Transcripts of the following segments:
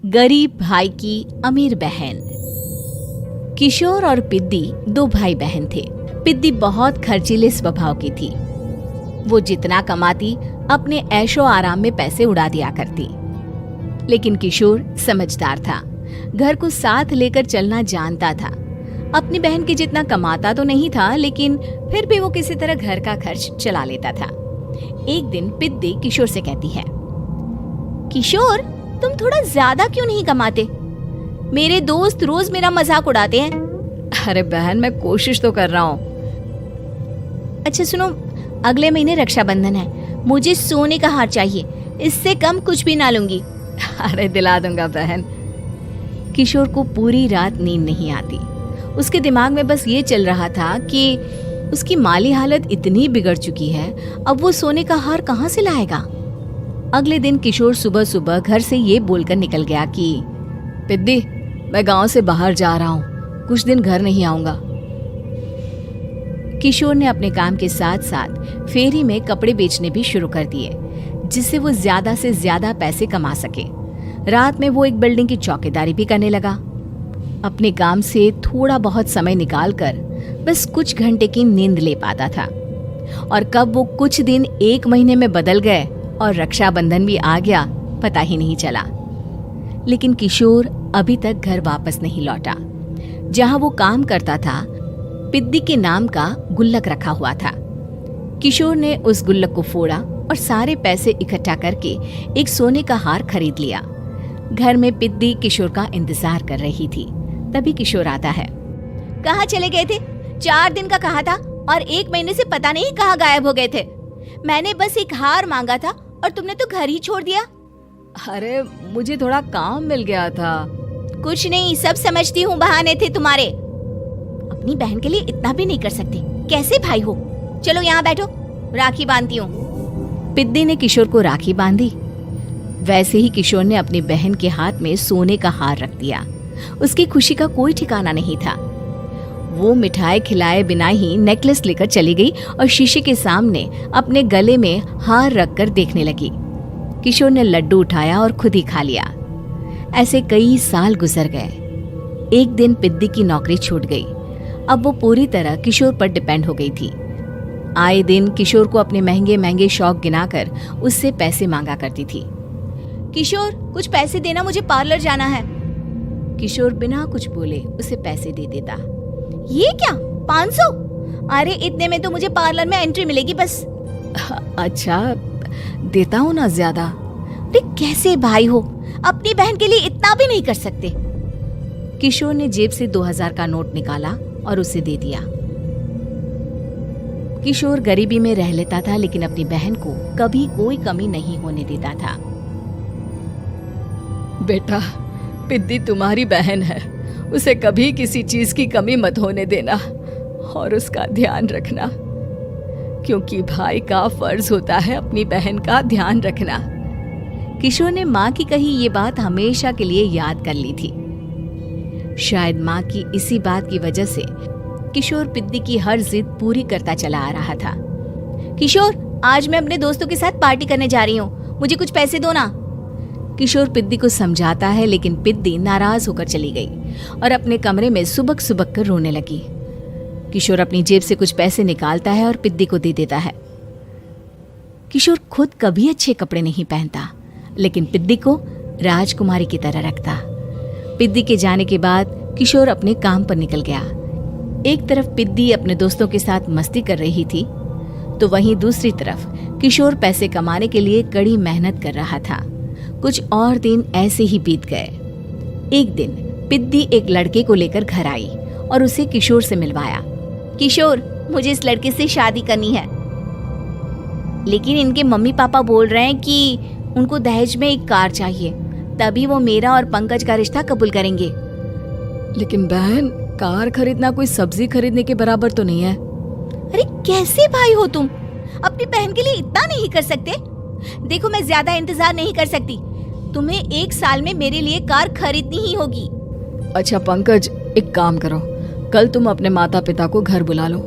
गरीब भाई की अमीर बहन। किशोर और पिद्दी दो भाई बहन थे। पिद्दी बहुत खर्चीले स्वभाव की थी। वो जितना कमाती अपने ऐशो आराम में पैसे उड़ा दिया करती। लेकिन किशोर समझदार था, घर को साथ लेकर चलना जानता था। अपनी बहन के जितना कमाता तो नहीं था, लेकिन फिर भी वो किसी तरह घर का खर्च चला लेता था। एक दिन पिद्दी किशोर से कहती है, किशोर, तुम थोड़ा ज्यादा क्यों नहीं कमाते? मेरे दोस्त रोज मेरा मजाक उड़ाते हैं। अरे बहन, मैं कोशिश तो कर रहा हूँ। अच्छा सुनो, अगले महीने रक्षाबंधन है, मुझे सोने का हार चाहिए, इससे कम कुछ भी ना लूंगी। अरे दिला दूंगा बहन। किशोर को पूरी रात नींद नहीं आती। उसके दिमाग में बस ये चल रहा था कि उसकी माली हालत इतनी बिगड़ चुकी है, अब वो सोने का हार कहाँ से लाएगा। अगले दिन किशोर सुबह सुबह घर से ये बोलकर निकल गया कि पिद्दी, मैं गांव से बाहर जा रहा हूँ, कुछ दिन घर नहीं आऊंगा। किशोर ने अपने काम के साथ साथ फेरी में कपड़े बेचने भी शुरू कर दिए, जिससे वो ज्यादा से ज्यादा पैसे कमा सके। रात में वो एक बिल्डिंग की चौकीदारी भी करने लगा। अपने काम से थोड़ा बहुत समय निकालकर बस कुछ घंटे की नींद ले पाता था। और कब वो कुछ दिन एक महीने में बदल गए और रक्षाबंधन भी आ गया, पता ही नहीं चला। लेकिन किशोर अभी तक घर वापस नहीं लौटा। जहां वो काम करता था, पिद्दी के नाम का गुल्लक रखा हुआ था। किशोर ने उस गुल्लक को फोड़ा और सारे पैसे इकट्ठा करके एक सोने का हार खरीद लिया। घर में पिद्दी किशोर का इंतजार कर रही थी। तभी किशोर आता है। कहाँ चले गए थे? 4 दिन का कहा था और 1 महीने से पता नहीं कहाँ गायब हो गए थे। मैंने बस एक हार मांगा था और तुमने तो घर ही छोड़ दिया। अरे मुझे थोड़ा काम मिल गया था। कुछ नहीं, सब समझती हूँ, बहाने थे तुम्हारे। अपनी बहन के लिए इतना भी नहीं कर सकते, कैसे भाई हो? चलो यहाँ बैठो, राखी बांधती हूँ। पिद्दी ने किशोर को राखी बांधी। वैसे ही किशोर ने अपनी बहन के हाथ में सोने का हार रख दिया। उसकी खुशी का कोई ठिकाना नहीं था। वो मिठाई खिलाए बिना ही नेकलेस लेकर चली गई और शीशे के सामने अपने गले में हार रखकर देखने लगी। किशोर ने लड्डू उठाया और खुद ही खा लिया। ऐसे कई साल गुजर गए। एक दिन पिद्दी की नौकरी छूट गई। अब वो पूरी तरह किशोर पर डिपेंड हो गई थी। आए दिन किशोर को अपने महंगे महंगे शौक गिनाकर उससे पैसे मांगा करती थी। किशोर, कुछ पैसे देना, मुझे पार्लर जाना है। किशोर बिना कुछ बोले उसे पैसे दे देता। ये क्या, 500? अरे इतने में तो मुझे पार्लर में एंट्री मिलेगी बस। अच्छा, देता हूँ ना ज्यादा। अरे कैसे भाई हो, अपनी बहन के लिए इतना भी नहीं कर सकते। किशोर ने जेब से 2000 का नोट निकाला और उसे दे दिया। किशोर गरीबी में रह लेता था, लेकिन अपनी बहन को कभी कोई कमी नहीं होने देता था। बेटा, पिद्दी तुम्हारी बहन है, उसे कभी किसी चीज की कमी मत होने देना और उसका ध्यान रखना, क्योंकि भाई का फर्ज होता है अपनी बहन का ध्यान रखना। किशोर ने माँ की कही ये बात हमेशा के लिए याद कर ली थी। शायद माँ की इसी बात की वजह से किशोर पिद्दी की हर जिद पूरी करता चला आ रहा था। किशोर, आज मैं अपने दोस्तों के साथ पार्टी करने जा रही हूँ, मुझे कुछ पैसे दो ना। किशोर पिद्दी को समझाता है, लेकिन पिद्दी नाराज होकर चली गई और अपने कमरे में सुबक सुबक कर रोने लगी। किशोर अपनी जेब से कुछ पैसे निकालता है और पिद्दी को दे देता है। किशोर खुद कभी अच्छे कपड़े नहीं पहनता, लेकिन पिद्दी को राजकुमारी की तरह रखता। पिद्दी के जाने के बाद किशोर अपने काम पर निकल गया। एक तरफ पिद्दी अपने दोस्तों के साथ मस्ती कर रही थी, तो वहीं दूसरी तरफ किशोर पैसे कमाने के लिए कड़ी मेहनत कर रहा था। कुछ और दिन ऐसे ही बीत गए। एक दिन पिद्दी एक लड़के को लेकर घर आई और उसे किशोर से मिलवाया। किशोर, मुझे इस लड़के से शादी करनी है, लेकिन इनके मम्मी पापा बोल रहे हैं कि उनको दहेज में एक कार चाहिए, तभी वो मेरा और पंकज का रिश्ता कबूल करेंगे। लेकिन बहन, कार खरीदना कोई सब्जी खरीदने के बराबर तो नहीं है। अरे कैसे भाई हो तुम, अपनी बहन के लिए इतना नहीं कर सकते? देखो, मैं ज्यादा इंतजार नहीं कर सकती, तुम्हें 1 साल में मेरे लिए कार खरीदनी ही होगी। अच्छा पंकज, एक काम करो, कल तुम अपने माता पिता को घर बुला लो,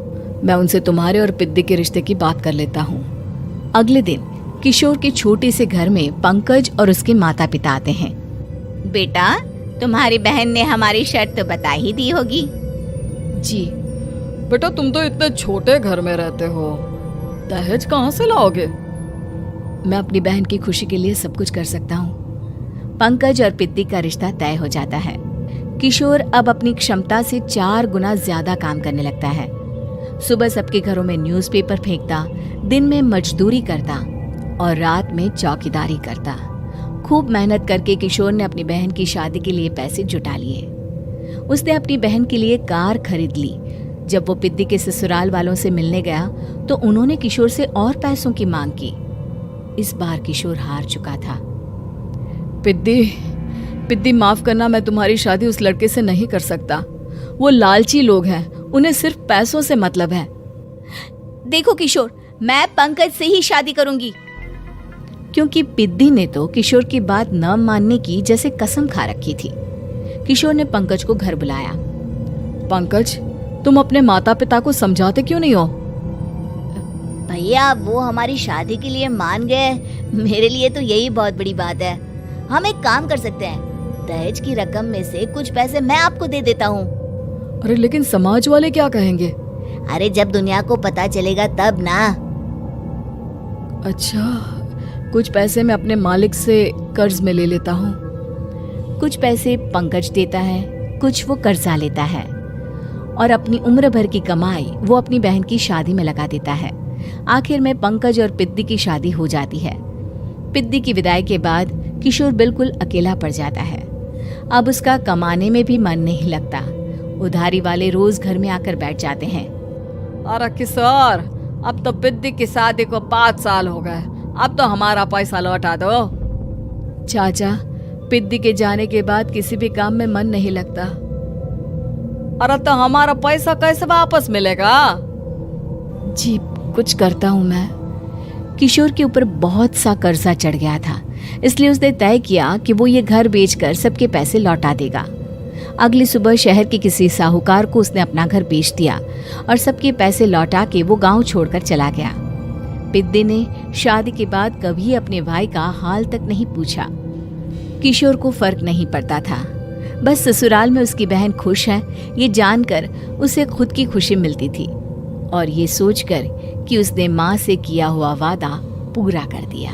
मैं उनसे तुम्हारे और पिद्दी के रिश्ते की बात कर लेता हूँ। अगले दिन किशोर के छोटे से घर में पंकज और उसके माता पिता आते हैं। बेटा, तुम्हारी बहन ने हमारी शर्त तो बता ही दी होगी। जी। बेटा तुम तो इतने छोटे घर में रहते हो, दहेज कहाँ से लाओगे? मैं अपनी बहन की खुशी के लिए सब कुछ कर सकता हूँ। पंकज और पिद्दी का रिश्ता तय हो जाता है। किशोर अब अपनी क्षमता से 4 गुना ज्यादा काम करने लगता है। सुबह सबके घरों में न्यूज़पेपर फेंकता, दिन में मजदूरी करता और रात में चौकीदारी करता। खूब मेहनत करके किशोर ने अपनी बहन की शादी के लिए पैसे जुटा लिए। उसने अपनी बहन के लिए कार खरीद ली। जब वो पिद्दी के ससुराल वालों से मिलने गया तो उन्होंने किशोर से और पैसों की मांग की। इस बार किशोर हार चुका था। पिद्दी माफ करना, मैं तुम्हारी शादी उस लड़के से नहीं कर सकता। वो लालची लोग हैं, उन्हें सिर्फ पैसों से मतलब है। देखो किशोर, मैं पंकज से ही शादी करूंगी। क्योंकि पिद्दी ने तो किशोर की बात न मानने की जैसे कसम खा रखी थी। किशोर ने पंकज को घर बुलाया। पंकज, तुम अपने माता पिता को समझाते क्यों नहीं हो? भैया, वो हमारी शादी के लिए मान गए, मेरे लिए तो यही बहुत बड़ी बात है। हम एक काम कर सकते हैं, दहेज की रकम में से कुछ पैसे मैं आपको दे देता हूँ। अरे लेकिन समाज वाले क्या कहेंगे? अरे जब दुनिया को पता चलेगा तब ना। अच्छा, कुछ पैसे मैं अपने मालिक से कर्ज में ले लेता हूँ। कुछ पैसे पंकज देता है, कुछ वो कर्जा लेता है और अपनी उम्र भर की कमाई वो अपनी बहन की शादी में लगा देता है। आखिर में पंकज और पिद्दी की शादी हो जाती है। पिद्दी की विदाई के बाद किशोर बिल्कुल अकेला पड़ जाता है। अब उसका कमाने में भी मन नहीं लगता। उधारी वाले रोज घर में आकर बैठ जाते हैं। अरे किशोर, अब तो पिद्दी की शादी को 5 साल हो गए, अब तो हमारा पैसा लौटा दो। चाचा, पिद्दी के जाने के बाद किसी भी काम में मन नहीं लगता। अरे तो हमारा पैसा कैसे वापस मिलेगा? जी, कुछ करता हूँ मैं। किशोर के ऊपर बहुत सा कर्जा चढ़ गया था, इसलिए उसने तय किया कि वो ये घर बेचकर सबके पैसे लौटा देगा। अगली सुबह शहर के किसी साहूकार को उसने अपना घर बेच दिया और सबके पैसे लौटा के वो गांव छोड़कर चला गया। पिद्दी ने शादी के बाद कभी अपने भाई का हाल तक नहीं पूछा। किशोर को फर्क नहीं पड़ता था, बस ससुराल में उसकी बहन खुश है ये जानकर उसे खुद की खुशी मिलती थी और ये सोचकर कि उसने माँ से किया हुआ वादा पूरा कर दिया।